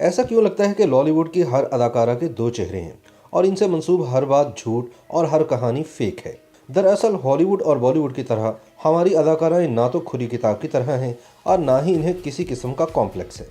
ऐसा क्यों लगता है कि लॉलीवुड की हर अदाकारा के दो चेहरे हैं और इनसे मंसूब हर बात झूठ और हर कहानी फेक है? दरअसल हॉलीवुड और बॉलीवुड की तरह हमारी अदाकाराएं ना तो खुली किताब की तरह हैं और ना ही इन्हें किसी किस्म का कॉम्प्लेक्स है,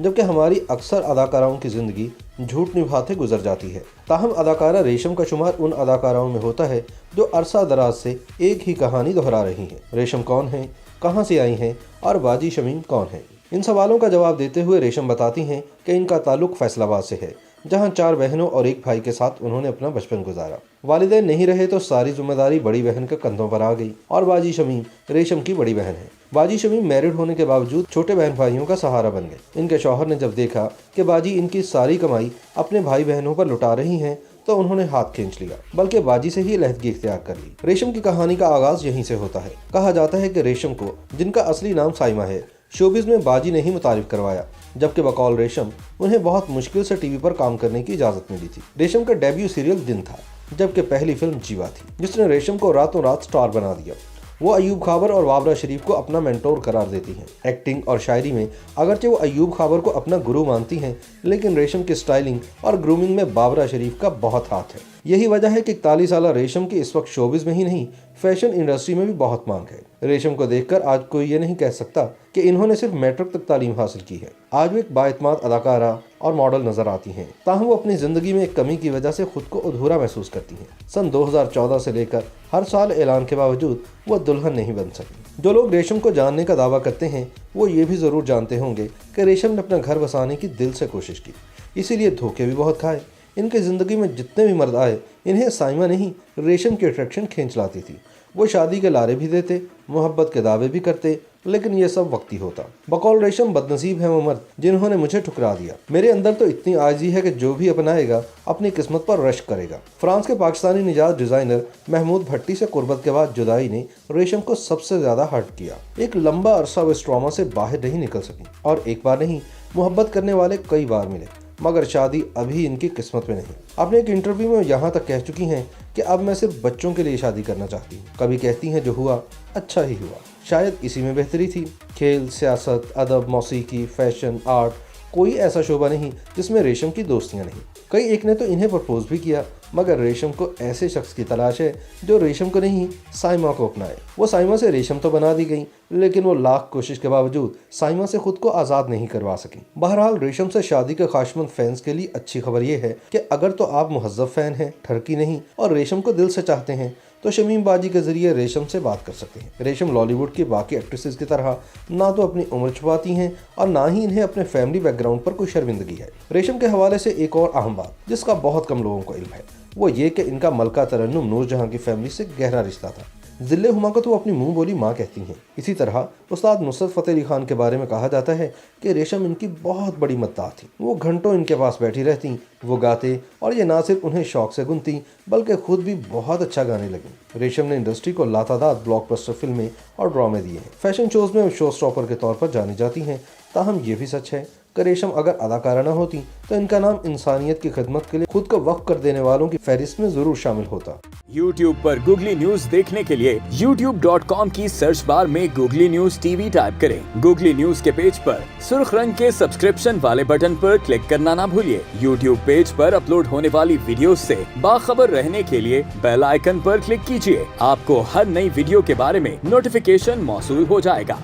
जबकि हमारी अक्सर अदाकाराओं की ज़िंदगी झूठ निभाते गुजर जाती है। ताहम अदाकारा रेशम का शुमार उन अदाकाराओं में होता है जो अरसा दराज से एक ही कहानी दोहरा रही हैं। रेशम कौन है, कहां से आई हैं और बाजी शमीम कौन है? इन सवालों का जवाब देते हुए रेशम बताती हैं कि इनका ताल्लुक फैसलाबाद से है, जहां 4 बहनों और एक भाई के साथ उन्होंने अपना बचपन गुजारा। वालिदैन नहीं रहे तो सारी जिम्मेदारी बड़ी बहन के कंधों पर आ गई और बाजी शमीम रेशम की बड़ी बहन है। बाजी शमीम मैरिड होने के बावजूद छोटे बहन भाइयों का सहारा बन गए। इनके शौहर ने जब देखा कि बाजी इनकी सारी कमाई अपने भाई बहनों पर लुटा रही हैं, तो उन्होंने हाथ खींच लिया, बल्कि बाजी से ही अलहदगी इख्तियार कर ली। रेशम की कहानी का आगाज यहीं से होता है। कहा जाता है कि रेशम को, जिनका असली नाम साइमा है, शोबिज में बाजी ने ही मुतारिफ करवाया, जबकि बकौल रेशम उन्हें बहुत मुश्किल से टीवी पर काम करने की इजाजत मिली थी। रेशम का डेब्यू सीरियल दिन था, जबकि पहली फिल्म जीवा थी, जिसने रेशम को रातों रात स्टार बना दिया। वो अयूब खाबर और बाबरा शरीफ को अपना मेंटोर करार देती हैं। एक्टिंग और शायरी में अगरचे वो अयूब खाबर को अपना गुरु मानती हैं, लेकिन रेशम की स्टाइलिंग और ग्रूमिंग में बाबरा शरीफ का बहुत हाथ है। यही वजह है कि 41 साल रेशम की इस वक्त शोबिज में ही नहीं, फैशन इंडस्ट्री में भी बहुत मांग है। रेशम को देखकर आज कोई ये नहीं कह सकता कि इन्होंने सिर्फ मैट्रिक तक तालीम हासिल की है। आज वो एक बाएतमाद अदाकारा और मॉडल नजर आती हैं, ताहम वो अपनी जिंदगी में एक कमी की वजह से खुद को अधूरा महसूस करती हैं। सन 2014 से लेकर हर साल ऐलान के बावजूद वो दुल्हन नहीं बन सकी। जो लोग रेशम को जानने का दावा करते हैं, वो ये भी जरूर जानते होंगे कि रेशम ने अपना घर बसाने की दिल से कोशिश की, इसीलिए धोखे भी बहुत खाए। इनकी ज़िंदगी में जितने भी मर्द आए, इन्हें साइमा नहीं, रेशम की अट्रैक्शन खींच लाती थी। वो शादी के लारे भी देते, मोहब्बत के दावे भी करते, लेकिन ये सब वक्ती होता। बकौल रेशम बदनसीब है वो मर्द जिन्होंने मुझे ठुकरा दिया। मेरे अंदर तो इतनी आजी है कि जो भी अपनाएगा अपनी किस्मत पर रश्क करेगा। फ्रांस के पाकिस्तानी निजात डिज़ाइनर महमूद भट्टी से कुर्बत के बाद जुदाई ने रेशम को सबसे ज़्यादा हर्ट किया। एक लंबा अरसा वो इस ट्रॉमा से बाहर नहीं निकल सकी और एक बार नहीं, मोहब्बत करने वाले कई बार मिले, मगर शादी अभी इनकी किस्मत में नहीं। अपने एक इंटरव्यू में यहाँ तक कह चुकी हैं कि अब मैं सिर्फ बच्चों के लिए शादी करना चाहती हूँ। कभी कहती हैं जो हुआ अच्छा ही हुआ, शायद इसी में बेहतरी थी। खेल, सियासत, अदब, मौसीकी, फैशन, आर्ट, कोई ऐसा शोबा नहीं जिसमें रेशम की दोस्तियाँ नहीं। कई एक ने तो इन्हें प्रपोज भी किया, मगर रेशम को ऐसे शख्स की तलाश है जो रेशम को नहीं, साइमा को अपनाए। वो साइमा से रेशम तो बना दी गई, लेकिन वो लाख कोशिश के बावजूद साइमा से खुद को आज़ाद नहीं करवा सकी। बहरहाल रेशम से शादी के ख्वाहिशमंद फैंस के लिए अच्छी खबर ये है कि अगर तो आप मुहज़्ज़ब फ़ैन हैं, ठरकी नहीं, और रेशम को दिल से चाहते हैं, तो शमीम बाजी के जरिए रेशम से बात कर सकते हैं। रेशम लॉलीवुड की बाकी एक्ट्रेसेस की तरह ना तो अपनी उम्र छुपाती हैं और ना ही इन्हें अपने फैमिली बैकग्राउंड पर कोई शर्मिंदगी है। रेशम के हवाले से एक और अहम बात जिसका बहुत कम लोगों को इल्म है, वो ये कि इनका मलका तरन्नुम नूरजहां की फैमिली से गहरा रिश्ता था। जिले हुमा को तो अपनी मुंह बोली माँ कहती हैं। इसी तरह उस्ताद नुसरत फ़तेह अली खान के बारे में कहा जाता है कि रेशम इनकी बहुत बड़ी मद्दाह थी। वो घंटों इनके पास बैठी रहती, वो गाते और ये ना सिर्फ उन्हें शौक से गुनती बल्कि खुद भी बहुत अच्छा गाने लगी। रेशम ने इंडस्ट्री को लातादाद ब्लॉकबस्टर फिल्में और ड्रामे दिए हैं। फैशन शोज में शो स्टॉपर के तौर पर जानी जाती हैं। ताहम ये भी सच है कि रेशम अगर अदाकारा न होती तो इनका नाम इंसानियत की खिदमत के लिए खुद को वक्फ कर देने वालों की फहरिस्त में जरूर शामिल होता। YouTube पर गूगली न्यूज देखने के लिए youtube.com की सर्च बार में गूगली न्यूज टीवी टाइप करें। गूगली न्यूज के पेज पर सुर्ख रंग के सब्सक्रिप्शन वाले बटन पर क्लिक करना ना भूलिए। YouTube पेज पर अपलोड होने वाली वीडियो से बाखबर रहने के लिए बेल आइकन पर क्लिक कीजिए। आपको हर नई वीडियो के बारे में नोटिफिकेशन मौसूल हो जाएगा।